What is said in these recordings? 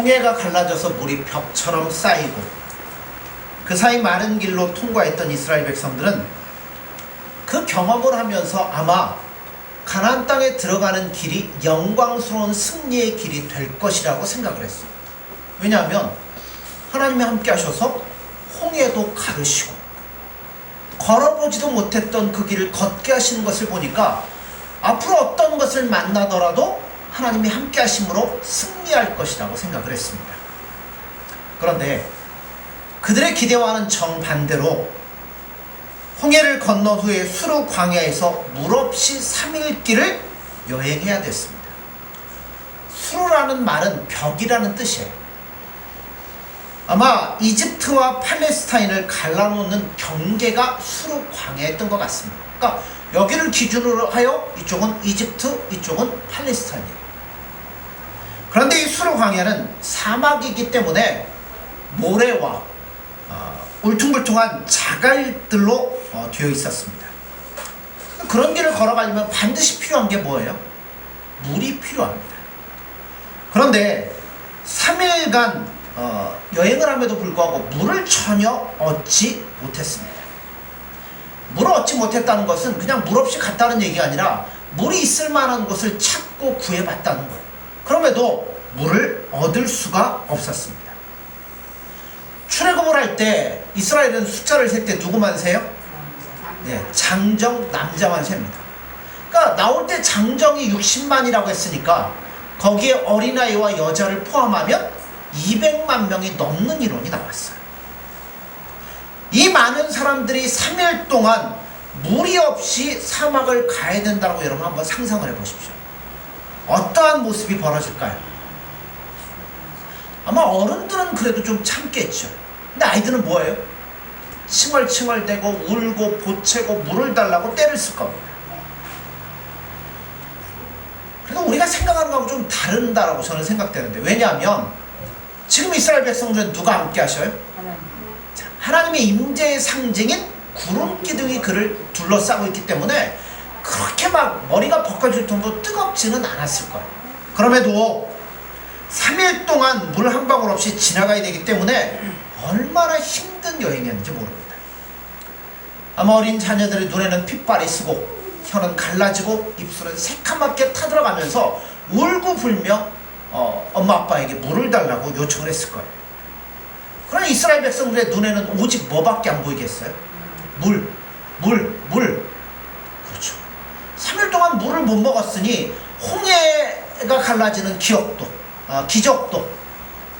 홍해가 갈라져서 물이 벽처럼 쌓이고 그 사이 마른 길로 통과했던 이스라엘 백성들은 그 경험을 하면서 아마 가나안 땅에 들어가는 길이 영광스러운 승리의 길이 될 것이라고 생각을 했어요. 왜냐하면 하나님이 함께 하셔서 홍해도 가르시고 걸어보지도 못했던 그 길을 걷게 하시는 것을 보니까 앞으로 어떤 것을 만나더라도 하나님이 함께 하심으로 승리할 것이라고 생각을 했습니다. 그런데 그들의 기대와는 정반대로 홍해를 건넌 후에 수르 광야에서 물 없이 3일 길을 여행해야 됐습니다. 수르라는 말은 벽이라는 뜻이에요. 아마 이집트와 팔레스타인을 갈라놓는 경계가 수르 광야였던 것 같습니다. 그러니까 여기를 기준으로 하여 이쪽은 이집트, 이쪽은 팔레스타인이에요. 그런데 이 수르 광야는 사막이기 때문에 모래와 울퉁불퉁한 자갈들로 되어 있었습니다. 그런 길을 걸어가려면 반드시 필요한 게 뭐예요? 물이 필요합니다. 그런데 3일간 여행을 함에도 불구하고 물을 전혀 얻지 못했습니다. 물을 얻지 못했다는 것은 그냥 물 없이 갔다는 얘기가 아니라 물이 있을 만한 곳을 찾고 구해봤다는 거예요. 그럼에도 물을 얻을 수가 없었습니다. 출애굽을 할 때 이스라엘은 숫자를 셀 때 누구만 세요? 네, 장정 남자만 셉니다. 그러니까 나올 때 장정이 60만이라고 했으니까 거기에 어린아이와 여자를 포함하면 200만 명이 넘는 인원이 나왔어요. 이 많은 사람들이 3일 동안 물이 없이 사막을 가야 된다고 여러분 한번 상상을 해보십시오. 어떠한 모습이 벌어질까요? 아마 어른들은 그래도 좀 참겠죠. 근데 아이들은 뭐예요? 칭얼칭얼대고 울고 보채고 물을 달라고 때를 쓸 겁니다. 그래서 우리가 생각하는 거하고 좀 다른다라고 저는 생각되는데, 왜냐하면 지금 이스라엘 백성들은 누가 함께 하셔요? 하나님의 임재의 상징인 구름 기둥이 그를 둘러싸고 있기 때문에 그렇게 막 머리가 벗겨질 정도로 뜨겁지는 않았을 거예요. 그럼에도 3일 동안 물 한 방울 없이 지나가야 되기 때문에 얼마나 힘든 여행이었는지 모릅니다. 아마 어린 자녀들의 눈에는 핏발이 쓰고 혀는 갈라지고 입술은 새카맣게 타들어가면서 울고불며 엄마 아빠에게 물을 달라고 요청을 했을 거예요. 그러나 이스라엘 백성들의 눈에는 오직 뭐밖에 안 보이겠어요? 물. 그렇죠. 3일 동안 물을 못 먹었으니 홍해가 갈라지는 기적도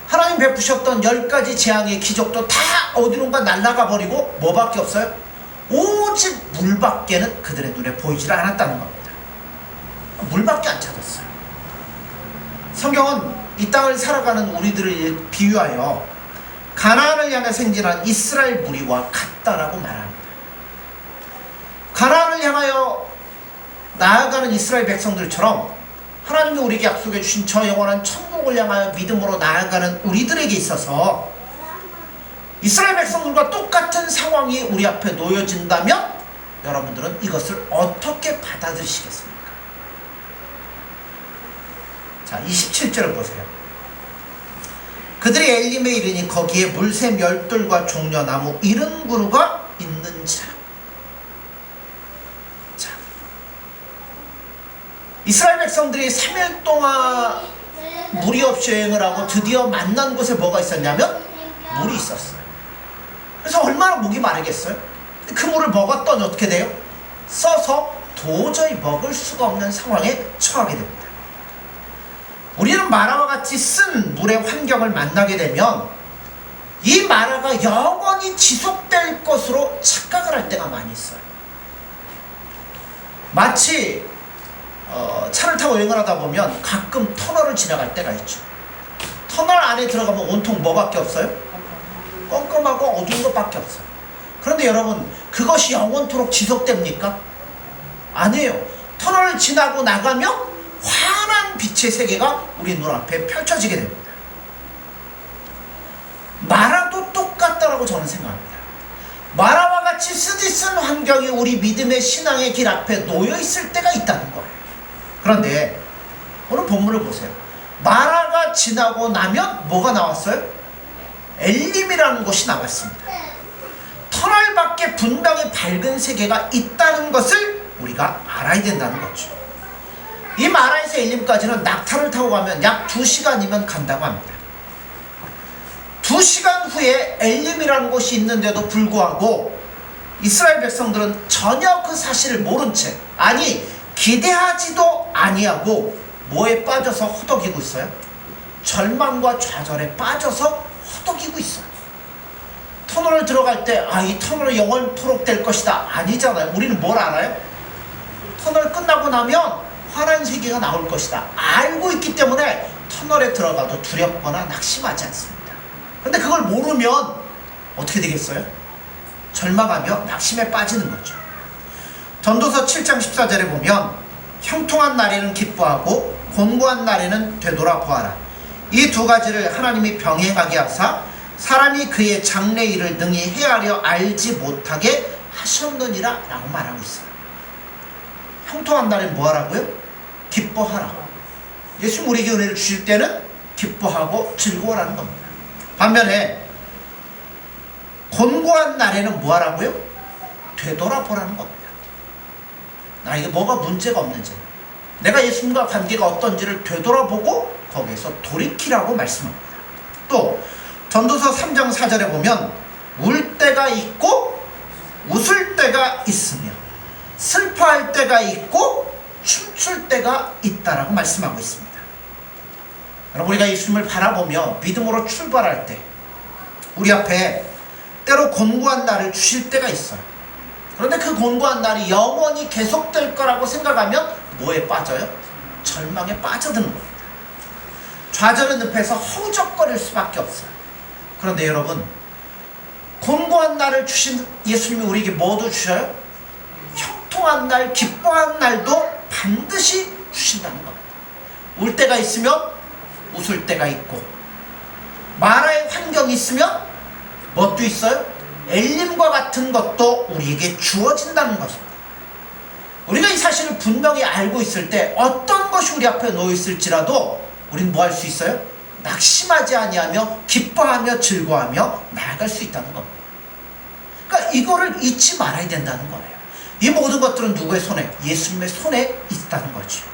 하나님 베푸셨던 10가지 재앙의 기적도 다 어디론가 날아가 버리고 뭐밖에 없어요? 오직 물밖에는 그들의 눈에 보이질 않았다는 겁니다. 물밖에 안 찾았어요. 성경은 이 땅을 살아가는 우리들을 비유하여 가나안을 향해 생진한 이스라엘 무리와 같다라고 말합니다. 가나안을 향하여 나아가는 이스라엘 백성들처럼 하나님이 우리에게 약속해 주신 저 영원한 천국을 향하여 믿음으로 나아가는 우리들에게 있어서 이스라엘 백성들과 똑같은 상황이 우리 앞에 놓여진다면 여러분들은 이것을 어떻게 받아들이시겠습니까? 자, 27절을 보세요. 그들이 엘림에 이르니 거기에 물새 멸돌과 종려나무 이른 그루가 있는지라. 자, 이스라엘 백성들이 3일 동안 물이 없이 여행을 하고 드디어 만난 곳에 뭐가 있었냐면 물이 있었어요. 그래서 얼마나 목이 마르겠어요? 그 물을 먹었더니 어떻게 돼요? 써서 도저히 먹을 수가 없는 상황에 처하게 됩니다. 우리는 마라와 같이 쓴 물의 환경을 만나게 되면 이 마라가 영원히 지속될 것으로 착각을 할 때가 많이 있어요. 마치 차를 타고 여행을 하다 보면 가끔 터널을 지나갈 때가 있죠. 터널 안에 들어가면 온통 뭐밖에 없어요? 껌껌하고 어두운 것밖에 없어요. 그런데 여러분, 그것이 영원토록 지속됩니까? 아니에요. 터널을 지나고 나가면 환한 빛의 세계가 우리 눈앞에 펼쳐지게 됩니다. 마라도 똑같다라고 저는 생각합니다. 마라와 같이 쓰디쓴 환경이 우리 믿음의 신앙의 길 앞에 놓여 있을 때가 있다는 거예요. 그런데 오늘 본문을 보세요. 마라가 때가 지나고 나면 뭐가 나왔어요? 엘림이라는 곳이 나왔습니다. 터널 밖에 분명히 밝은 세계가 있다는 것을 우리가 알아야 된다는 거죠. 이 마라에서 엘림까지는 낙타를 타고 가면 약 2시간이면 간다고 합니다. 2시간 후에 엘림이라는 곳이 있는데도 불구하고 이스라엘 백성들은 전혀 그 사실을 모른 채, 아니 기대하지도 아니하고 뭐에 빠져서 허덕이고 있어요? 절망과 좌절에 빠져서 허덕이고 있어요. 터널을 들어갈 때 이 터널은 영원토록 될 것이다, 아니잖아요. 우리는 뭘 알아요? 터널 끝나고 나면 환한 세계가 나올 것이다 알고 있기 때문에 터널에 들어가도 두렵거나 낙심하지 않습니다. 그런데 그걸 모르면 어떻게 되겠어요? 절망하며 낙심에 빠지는 거죠. 전도서 7장 14절에 보면 형통한 날에는 기뻐하고 곤고한 날에는 되돌아보아라. 이 두 가지를 하나님이 병행하게 하사 사람이 그의 장래 일을 능히 헤아려 알지 못하게 하셨느니라 라고 말하고 있어요. 형통한 날에 뭐 하라고요? 기뻐하라. 예수님 우리에게 은혜를 주실 때는 기뻐하고 즐거워라는 겁니다. 반면에 곤고한 날에는 뭐 하라고요? 되돌아보라는 겁니다. 나에게 뭐가 문제가 없는지, 내가 예수님과 관계가 어떤지를 되돌아보고 거기에서 돌이키라고 말씀합니다. 또 전도서 3장 4절에 보면 울 때가 있고 웃을 때가 있으며 슬퍼할 때가 있고 춤출 때가 있다라고 말씀하고 있습니다. 여러분, 우리가 예수님을 바라보며 믿음으로 출발할 때 우리 앞에 때로 곤고한 날을 주실 때가 있어요. 그런데 그 곤고한 날이 영원히 계속될 거라고 생각하면 뭐에 빠져요? 절망에 빠져드는 겁니다. 좌절의 늪에서 허우적거릴 수밖에 없어요. 그런데 여러분, 곤고한 날을 주신 예수님이 우리에게 뭐도 주셔요? 형통한 날, 기뻐한 날도 반드시 주신다는 겁니다. 울 때가 있으면 웃을 때가 있고, 마라의 환경이 있으면 뭣도 있어요? 엘림과 같은 것도 우리에게 주어진다는 것입니다. 우리가 이 사실을 분명히 알고 있을 때 어떤 것이 우리 앞에 놓여 있을지라도 우리는 뭐 할 수 있어요? 낙심하지 아니하며 기뻐하며 즐거워하며 나아갈 수 있다는 겁니다. 그러니까 이거를 잊지 말아야 된다는 거예요. 이 모든 것들은 누구의 손에? 예수님의 손에 있다는 거죠.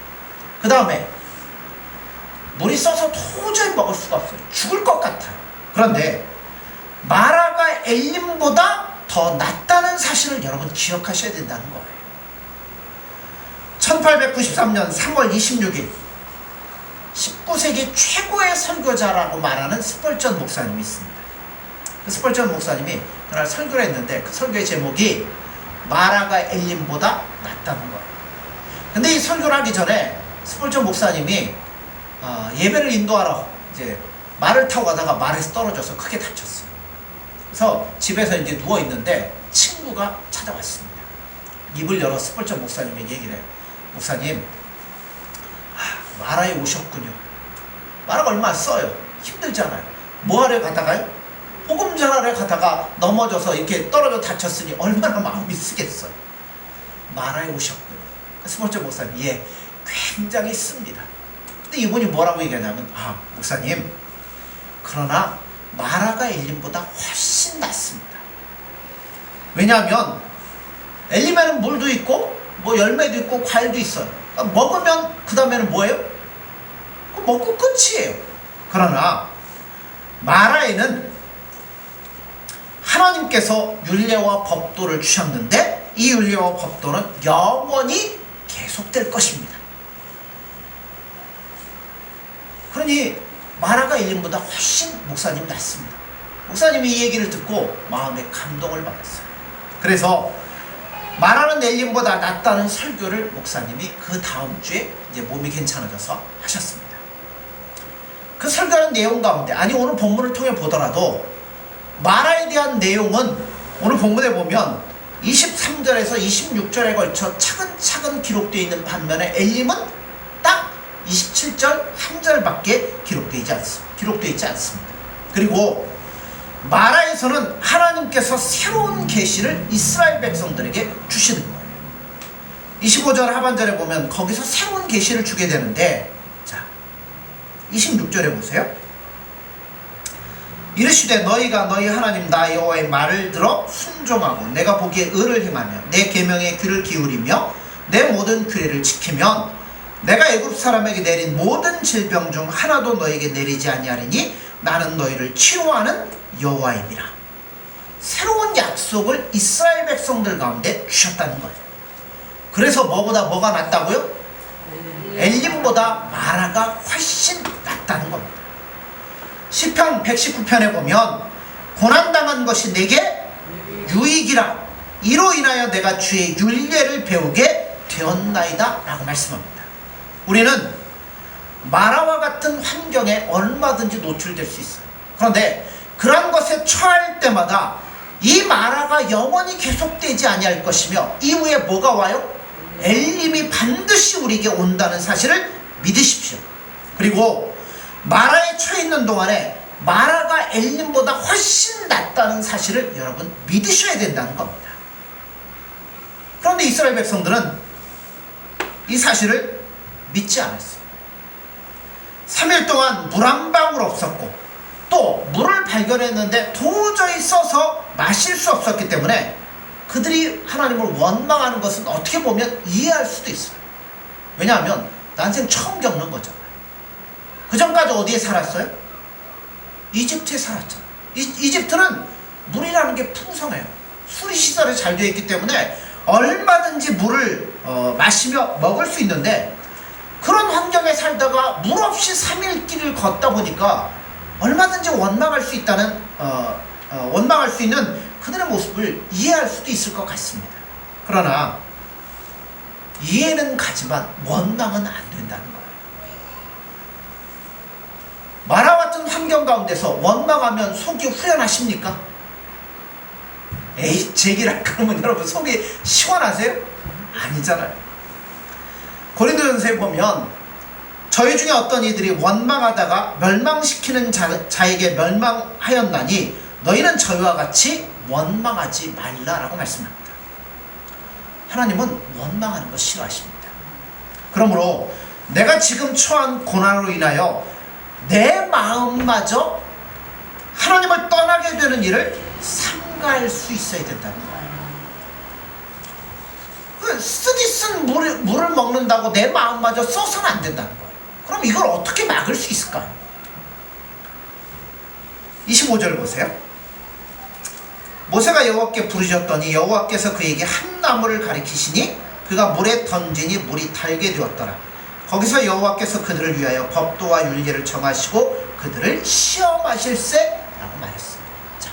그 다음에 물이 써서 도저히 먹을 수가 없어요. 죽을 것 같아요. 그런데 마라가 엘림보다 더 낫다는 사실을 여러분 기억하셔야 된다는 거예요. 1893년 3월 26일 19세기 최고의 설교자라고 말하는 스펄전 목사님이 있습니다. 그 스펄전 목사님이 그날 설교를 했는데 그 설교의 제목이 마라가 엘림보다 낫다는 거예요. 근데 이 설교를 하기 전에 스펄전 목사님이 예배를 인도하러 이제 말을 타고 가다가 말에서 떨어져서 크게 다쳤어요. 그래서 집에서 이제 누워 있는데 친구가 찾아왔습니다. 입을 열어 스펄전 목사님에게 얘기를 해요. 목사님, 마라에 오셨군요. 마라가 얼마나 써요. 힘들잖아요. 뭐 하러 가다가요? 복음 전하러 가다가 넘어져서 이렇게 떨어져 다쳤으니 얼마나 마음이 쓰겠어요. 마라에 오셨군요. 스펄전 목사님, 예, 굉장히 씁니다. 근데 이분이 뭐라고 얘기하냐면, 목사님, 그러나 마라가 엘림보다 훨씬 낫습니다. 왜냐하면 엘림에는 물도 있고 뭐 열매도 있고 과일도 있어요. 그러니까 먹으면 그 다음에는 뭐예요? 먹고 끝이에요. 그러나 마라에는 하나님께서 율례와 법도를 주셨는데 이 율례와 법도는 영원히 계속될 것입니다. 그러니 마라가 엘림보다 훨씬 목사님 낫습니다. 목사님이 이 얘기를 듣고 마음에 감동을 받았어요. 그래서 마라는 엘림보다 낫다는 설교를 목사님이 그 다음 주에 이제 몸이 괜찮아져서 하셨습니다. 그 설교하는 내용 가운데, 오늘 본문을 통해 보더라도 마라에 대한 내용은 오늘 본문에 보면 23절에서 26절에 걸쳐 차근차근 기록되어 있는 반면에 엘림은 딱 27절 한 절밖에 기록되어 있지 않습니다. 그리고 마라에서는 하나님께서 새로운 계시를 이스라엘 백성들에게 주시는 거예요. 25절 하반절에 보면 거기서 새로운 계시를 주게 되는데, 자, 26절에 보세요. 이르시되 너희가 너희 하나님 나 여호와의 말을 들어 순종하고 내가 보기에 의를 행하며 내 계명에 귀를 기울이며 내 모든 규례를 지키면 내가 애굽 사람에게 내린 모든 질병 중 하나도 너에게 내리지 아니하리니 나는 너희를 치유하는 여호와임이라. 새로운 약속을 이스라엘 백성들 가운데 주셨다는 거예요. 그래서 뭐보다 뭐가 낫다고요? 엘림보다 마라가 훨씬 낫다는 겁니다. 시편 119편에 보면 고난당한 것이 내게 유익이라 이로 인하여 내가 주의 율례를 배우게 되었나이다 라고 말씀합니다. 우리는 마라와 같은 환경에 얼마든지 노출될 수 있어요. 그런데 그런 것에 처할 때마다 이 마라가 영원히 계속되지 아니할 것이며 이후에 뭐가 와요? 엘림이 반드시 우리에게 온다는 사실을 믿으십시오. 그리고 마라에 처해 있는 동안에 마라가 엘림보다 훨씬 낫다는 사실을 여러분 믿으셔야 된다는 겁니다. 그런데 이스라엘 백성들은 이 사실을 믿지 않았어요. 3일 동안 물 한 방울 없었고 또 물을 발견했는데 도저히 써서 마실 수 없었기 때문에 그들이 하나님을 원망하는 것은 어떻게 보면 이해할 수도 있어요. 왜냐하면 난생 처음 겪는 거잖아요. 그 전까지 어디에 살았어요? 이집트에 살았잖아요. 이집트는 물이라는 게 풍성해요. 수리시설이 잘 되어 있기 때문에 얼마든지 물을 마시며 먹을 수 있는데 그런 환경에 살다가 물 없이 3일 길을 걷다 보니까 얼마든지 원망할 수 있다는 원망할 수 있는 그들의 모습을 이해할 수도 있을 것 같습니다. 그러나 이해는 가지만 원망은 안 된다는 거예요. 마라 같은 환경 가운데서 원망하면 속이 후련하십니까? 에이 제기라 그러면 여러분 속이 시원하세요? 아니잖아요. 고린도전서에 보면 저희 중에 어떤 이들이 원망하다가 멸망시키는 자에게 멸망하였나니 너희는 저희와 같이 원망하지 말라라고 말씀합니다. 하나님은 원망하는 것 싫어하십니다. 그러므로 내가 지금 처한 고난으로 인하여 내 마음마저 하나님을 떠나게 되는 일을 삼가할 수 있어야 된다는 거예요. 쓰디쓴 물을 먹는다고 내 마음마저 써서는 안 된다는 거예요. 그럼 이걸 어떻게 막을 수 있을까요? 25절 보세요. 모세가 여호와께 부르짖었더니 여호와께서 그에게 한 나무를 가리키시니 그가 물에 던지니 물이 달게 되었더라. 거기서 여호와께서 그들을 위하여 법도와 율례를 정하시고 그들을 시험하실세 라고 말했어요. 자,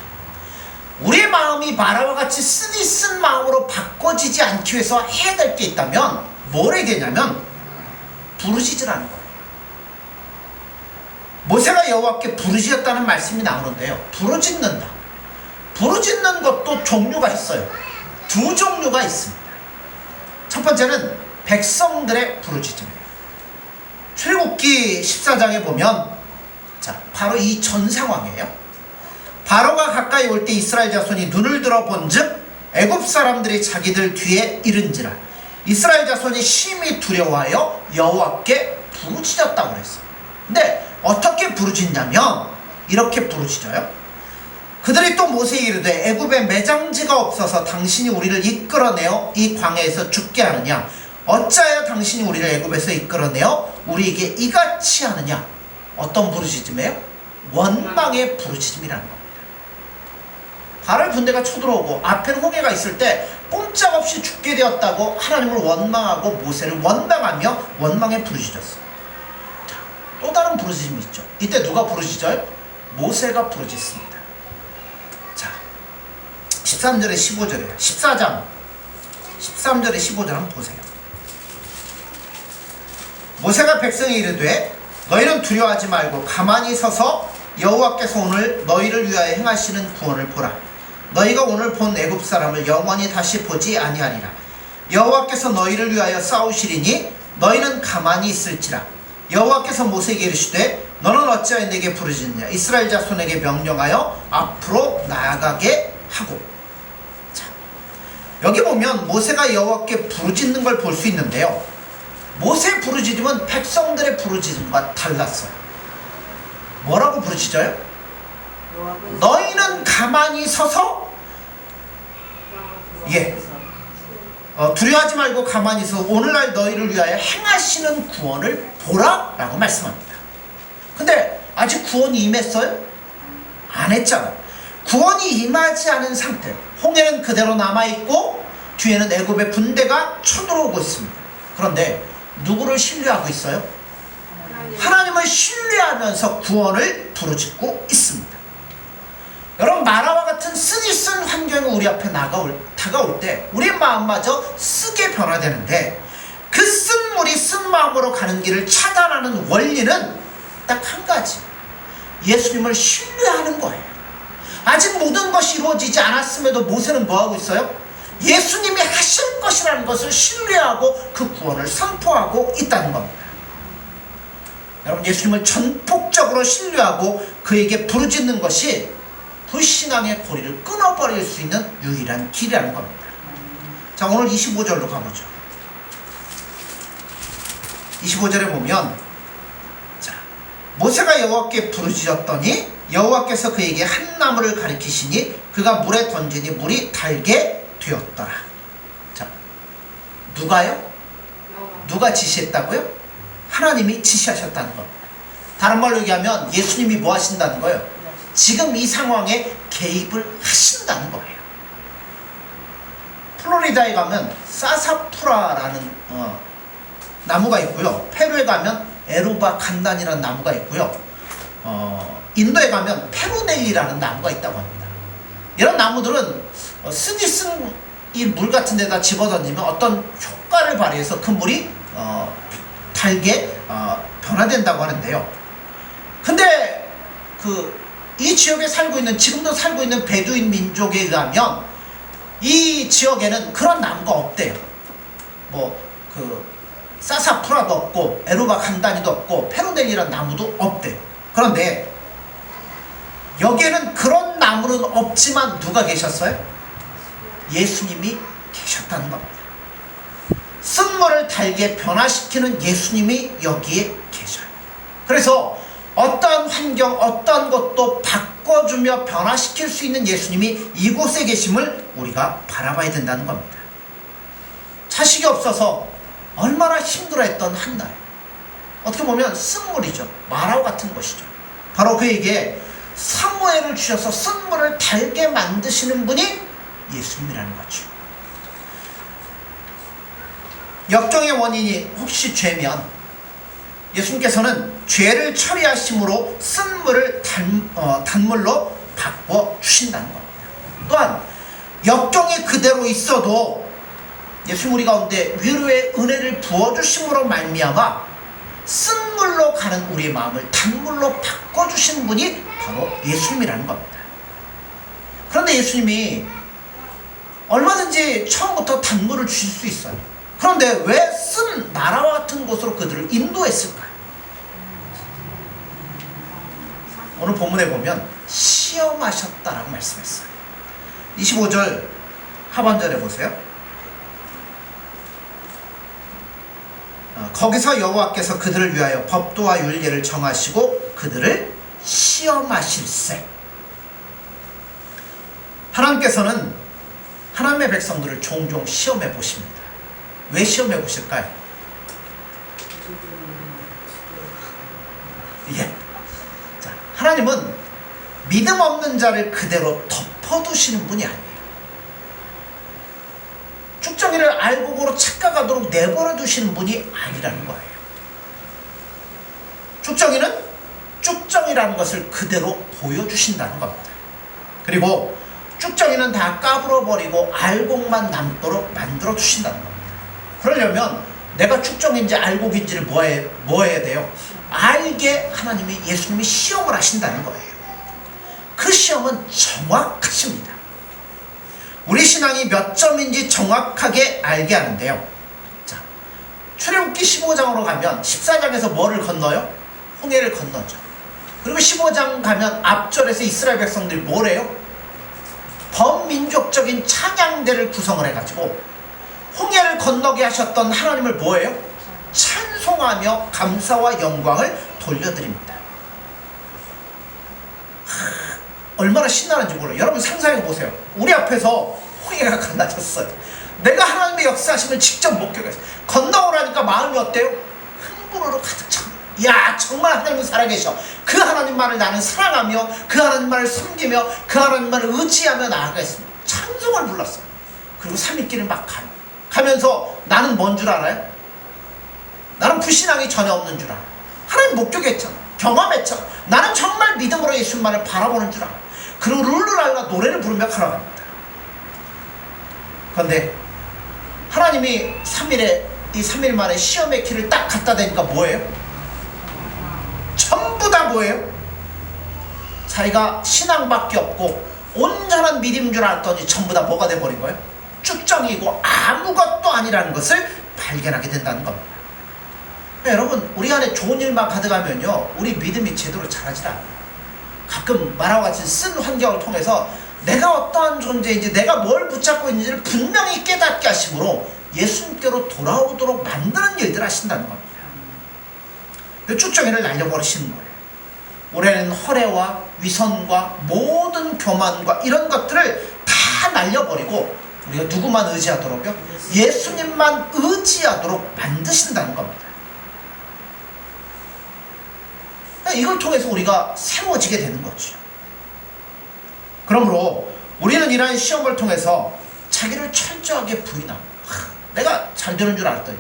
우리 마음이 마라와 같이 쓰디쓴 마음으로 바꿔지지 않기 위해서 해야 될 게 있다면 뭘 해야 되냐면 부르짖으라는 거예요. 모세가 여호와께 부르짖었다는 말씀이 나오는데요. 부르짖는다. 부르짖는 것도 종류가 있어요. 두 종류가 있습니다. 첫 번째는 백성들의 부르짖음이에요. 출애굽기 14장에 보면 자 바로 이 전 상황이에요. 바로가 가까이 올 때 이스라엘 자손이 눈을 들어 본즉 애굽 사람들이 자기들 뒤에 이른지라 이스라엘 자손이 심히 두려워하여 여호와께 부르짖었다고 그랬어요. 근데 어떻게 부르짖냐면 이렇게 부르짖어요. 그들이 또 모세에게 이르되 애굽에 매장지가 없어서 당신이 우리를 이끌어내어 이 광야에서 죽게 하느냐 어찌하여 당신이 우리를 애굽에서 이끌어내어 우리에게 이같이 하느냐. 어떤 부르짖음이에요? 원망의 부르짖음이라는 겁니다. 바알 군대가 쳐들어오고 앞에는 홍해가 있을 때 꼼짝없이 죽게 되었다고 하나님을 원망하고 모세를 원망하며 원망에 부르짖었어요. 자, 또 다른 부르짖음이 있죠. 이때 누가 부르짖어요? 모세가 부르짖습니다. 자, 13절에 15절이에요. 14장 13절에 15절 한번 보세요. 모세가 백성에 이르되 너희는 두려워하지 말고 가만히 서서 여호와께서 오늘 너희를 위하여 행하시는 구원을 보라. 너희가 오늘 본 애굽 사람을 영원히 다시 보지 아니하리라. 여호와께서 너희를 위하여 싸우시리니 너희는 가만히 있을지라. 여호와께서 모세에게 이르시되 너는 어찌하여 내게 부르짖느냐. 이스라엘 자손에게 명령하여 앞으로 나아가게 하고. 자, 여기 보면 모세가 여호와께 부르짖는 걸 볼 수 있는데요. 모세 부르짖음은 백성들의 부르짖음과 달랐어요. 뭐라고 부르짖어요? 너희는 가만히 서서 두려워하지 말고 가만히 서 오늘날 너희를 위하여 행하시는 구원을 보라 라고 말씀합니다. 근데 아직 구원이 임했어요? 안 했잖아요. 구원이 임하지 않은 상태, 홍해는 그대로 남아있고 뒤에는 애굽의 군대가 쳐들어오고 있습니다. 그런데 누구를 신뢰하고 있어요? 하나님을 신뢰하면서 구원을 부르짖고 있습니다. 여러분, 마라와 같은 쓰디쓴 환경이 우리 앞에 다가올 때 우리의 마음마저 쓰게 변화되는데, 그 쓴 물이 쓴 마음으로 가는 길을 차단하는 원리는 딱 한 가지, 예수님을 신뢰하는 거예요. 아직 모든 것이 이루어지지 않았음에도 모세는 뭐하고 있어요? 예수님이 하실 것이라는 것을 신뢰하고 그 구원을 선포하고 있다는 겁니다. 여러분, 예수님을 전폭적으로 신뢰하고 그에게 부르짖는 것이 불신앙의 고리를 끊어버릴 수 있는 유일한 길이라는 겁니다. 자, 오늘 25절로 가보죠. 25절에 보면, 자, 모세가 여호와께 부르짖었더니 여호와께서 그에게 한 나무를 가리키시니 그가 물에 던지니 물이 달게 되었더라. 자, 누가요? 누가 지시했다고요? 하나님이 지시하셨다는 겁니다. 다른 말로 얘기하면 예수님이 뭐 하신다는 거예요? 지금 이 상황에 개입을 하신다는 거예요. 플로리다에 가면 사사푸라라는 나무가 있고요. 페루에 가면 에루바 간단이라는 나무가 있고요. 인도에 가면 페루넬리라는 나무가 있다고 합니다. 이런 나무들은 쓰디쓴 이 물 같은 데다 집어던지면 어떤 효과를 발휘해서 그 물이 달게 변화된다고 하는데요. 근데 이 지역에 지금도 살고 있는 베두인 민족에 의하면 이 지역에는 그런 나무가 없대요. 사사푸라도 없고 에루바 간다니도 없고 페루넬리라는 나무도 없대요. 그런데 여기에는 그런 나무는 없지만 누가 계셨어요? 예수님이 계셨다는 겁니다. 쓴물을 달게 변화시키는 예수님이 여기에 계셔요. 그래서 어떤 환경, 어떤 것도 바꿔주며 변화시킬 수 있는 예수님이 이곳에 계심을 우리가 바라봐야 된다는 겁니다. 자식이 없어서 얼마나 힘들어했던 한날, 어떻게 보면 쓴물이죠. 마라와 같은 것이죠. 바로 그에게 사무엘을 주셔서 쓴물을 달게 만드시는 분이 예수님이라는 거죠. 역정의 원인이 혹시 죄면 예수님께서는 죄를 처리하심으로 쓴물을 단물로 바꿔주신다는 겁니다. 또한 역정이 그대로 있어도 예수님 우리 가운데 위로의 은혜를 부어주심으로 말미암아 쓴물로 가는 우리의 마음을 단물로 바꿔주신 분이 바로 예수님이라는 겁니다. 그런데 예수님이 얼마든지 처음부터 단물을 주실 수 있어요. 그런데 왜 쓴 나라와 같은 곳으로 그들을 인도했을까요? 오늘 본문에 보면 시험하셨다라고 말씀했어요. 25절 하반절에 보세요. 거기서 여호와께서 그들을 위하여 법도와 율례를 정하시고 그들을 시험하실세. 하나님께서는 하나님의 백성들을 종종 시험해 보십니다. 왜 시험해 보실까요? 자, 하나님은 믿음 없는 자를 그대로 덮어두시는 분이 아니에요. 쭉정이를 알곡으로 착각하도록 내버려 두시는 분이 아니라는 거예요. 쭉정이는 쭉정이라는 것을 그대로 보여주신다는 겁니다. 그리고 쭉정이는 다 까불어버리고 알곡만 남도록 만들어 주신다는 겁니다. 그러려면 내가 쭉정인지 알곡인지를 뭐 해야 돼요? 알게 하나님이, 예수님이 시험을 하신다는 거예요. 그 시험은 정확하십니다. 우리 신앙이 몇 점인지 정확하게 알게 하는데요. 자, 출애굽기 15장으로 가면 14장에서 뭐를 건너요? 홍해를 건너죠. 그리고 15장 가면 앞절에서 이스라엘 백성들이 뭐래요? 범민족적인 찬양대를 구성을 해가지고 홍해를 건너게 하셨던 하나님을 뭐예요? 찬송하며 감사와 영광을 돌려드립니다. 얼마나 신나는지 몰라요. 여러분 상상해 보세요. 우리 앞에서 홍해가 갈라졌어요. 내가 하나님의 역사하심을 직접 목격했어요. 건너오라니까 마음이 어때요? 흥분으로 가득 차. 야, 정말 하나님은 살아계셔. 그 하나님만을 나는 사랑하며 그 하나님만을 섬기며 그 하나님만을 의지하며 나아가겠습니다. 찬송을 불렀어요. 그리고 3일길을 막 가요. 가면서 나는 뭔 줄 알아요? 나는 불신앙이 전혀 없는 줄 알아. 하나님 목격했잖아. 경험했잖아. 나는 정말 믿음으로 예수님만을 바라보는 줄 알아. 그리고 룰루랄라 노래를 부르며 걸어갑니다. 그런데 하나님이 3일 만에 시험의 키를 딱 갖다 대니까 뭐예요? 전부 다 뭐예요? 자기가 신앙밖에 없고 온전한 믿음인 줄 알았더니 전부 다 뭐가 돼버린 거예요? 쭉정이고 아무것도 아니라는 것을 발견하게 된다는 겁니다. 여러분, 우리 안에 좋은 일만 가득하면요, 우리 믿음이 제대로 자라질 않아요. 가끔 말하고 같이 쓴 환경을 통해서 내가 어떠한 존재인지, 내가 뭘 붙잡고 있는지를 분명히 깨닫게 하심으로 예수님께로 돌아오도록 만드는 일들을 하신다는 겁니다. 쭉정이를 날려버리시는 거예요. 올해는 허례와 위선과 모든 교만과 이런 것들을 다 날려버리고 우리가 누구만 의지하도록요? 예수님만 의지하도록 만드신다는 겁니다. 이걸 통해서 우리가 세워지게 되는 거죠. 그러므로 우리는 이러한 시험을 통해서 자기를 철저하게 부인하고, 내가 잘 되는 줄 알았더니,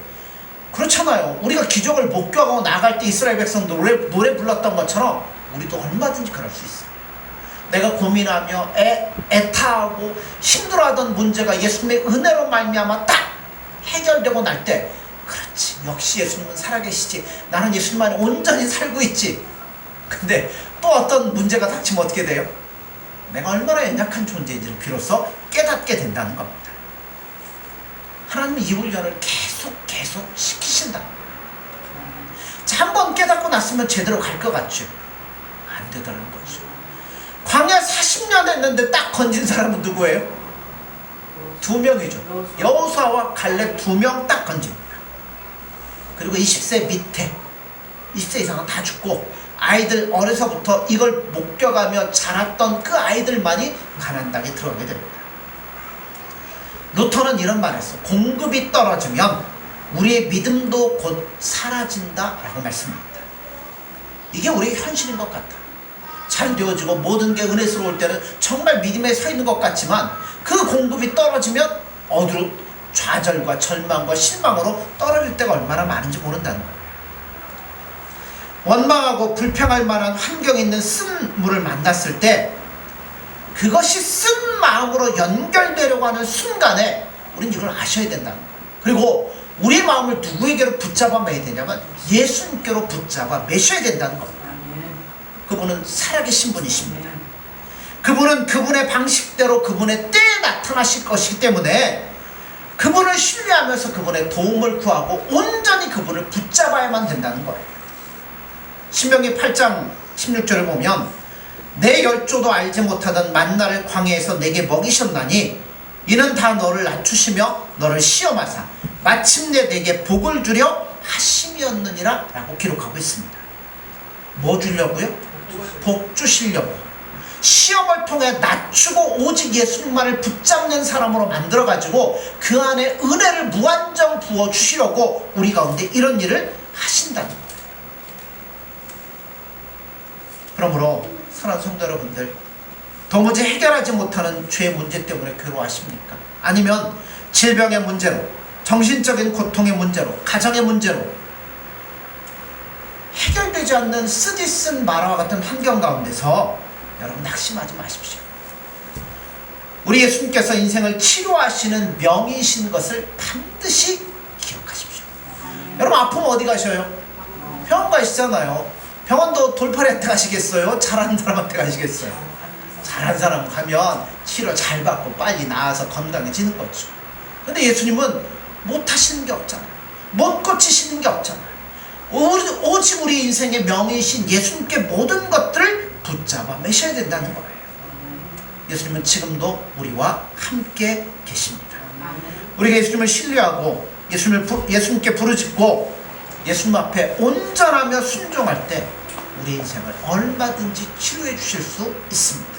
그렇잖아요. 우리가 기적을 목격하고 나갈 때 이스라엘 백성들 노래 불렀던 것처럼 우리도 얼마든지 그럴 수 있어요. 내가 고민하며 애타하고 힘들어하던 문제가 예수님의 은혜로 말미암아 딱 해결되고 날 때, 그렇지, 역시 예수님은 살아계시지, 나는 예수님 안에 온전히 살고 있지. 근데 또 어떤 문제가 닥치면 어떻게 돼요? 내가 얼마나 연약한 존재인지를 비로소 깨닫게 된다는 겁니다. 하나님은 이 훈련을 계속 시키신다. 자, 한번 깨닫고 났으면 제대로 갈 것 같죠? 안 되더라는 거죠. 광야 40년 했는데 딱 건진 사람은 누구예요? 2명이죠. 여호수아와 갈렙 2명 딱 건집니다. 그리고 20세 밑에, 20세 이상은 다 죽고, 아이들 어려서부터 이걸 목격하며 자랐던 그 아이들만이 가나안 땅에 들어가게 됩니다. 루터는 이런 말을 했어. 공급이 떨어지면 우리의 믿음도 곧 사라진다 라고 말씀합니다. 이게 우리의 현실인 것 같아. 잘 되어지고 모든 게 은혜스러울 때는 정말 믿음에 서 있는 것 같지만, 그 공급이 떨어지면 어디로 좌절과 절망과 실망으로 떨어질 때가 얼마나 많은지 모른다는 거예요. 원망하고 불평할 만한 환경에 있는 쓴 물을 만났을 때 그것이 쓴 마음으로 연결되려고 하는 순간에 우리는 이걸 아셔야 된다는 거예요. 그리고 우리 마음을 누구에게로 붙잡아 매야 되냐면 예수님께로 붙잡아 매셔야 된다는 겁니다. 그분은 살아계신 분이십니다. 그분은 그분의 방식대로 그분의 때에 나타나실 것이기 때문에 그분을 신뢰하면서 그분의 도움을 구하고 온전히 그분을 붙잡아야만 된다는 거예요. 신명기 8장 16절을 보면, 내 열조도 알지 못하던 만나를 광야에서 내게 먹이셨나니 이는 다 너를 낮추시며 너를 시험하사 마침내 내게 복을 주려 하심이었느니라 라고 기록하고 있습니다. 뭐 주려고요? 복 주시려고. 시험을 통해 낮추고 오직 예수님만을 붙잡는 사람으로 만들어가지고 그 안에 은혜를 무한정 부어주시려고 우리 가운데 이런 일을 하신다는 거예요. 그러므로 사랑하는 성도 여러분들, 도무지 해결하지 못하는 죄의 문제 때문에 괴로워하십니까? 아니면 질병의 문제로, 정신적인 고통의 문제로, 가정의 문제로 해결되지 않는 쓰디쓴 마라와 같은 환경 가운데서 여러분 낙심하지 마십시오. 우리 예수님께서 인생을 치료하시는 명의이신 것을 반드시 기억하십시오. 여러분 아프면 어디 가셔요? 병원 가시잖아요. 병원도 돌팔이한테 가시겠어요? 잘하는 사람한테 가시겠어요? 잘하는 사람 가면 치료 잘 받고 빨리 나아서 건강해지는 거죠. 근데 예수님은 못하시는 게 없잖아요. 못 고치시는 게 없잖아요. 오직 우리 인생의 명의이신 예수님께 모든 것들을 붙잡아 매셔야 된다는 거예요. 예수님은 지금도 우리와 함께 계십니다. 우리가 예수님을 신뢰하고 예수님께 부르짖고 예수님 앞에 온전하며 순종할 때 우리 인생을 얼마든지 치료해 주실 수 있습니다.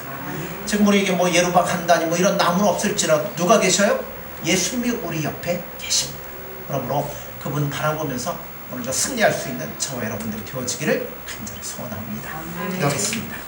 지금 우리에게 뭐 예루박 한 단위 뭐 이런 나무는 없을지라도 누가 계셔요? 예수님이 우리 옆에 계십니다. 그러므로 그분 바라보면서 오늘 저 승리할 수 있는 저와 여러분들이 되어지기를 간절히 소원합니다. 기도하겠습니다.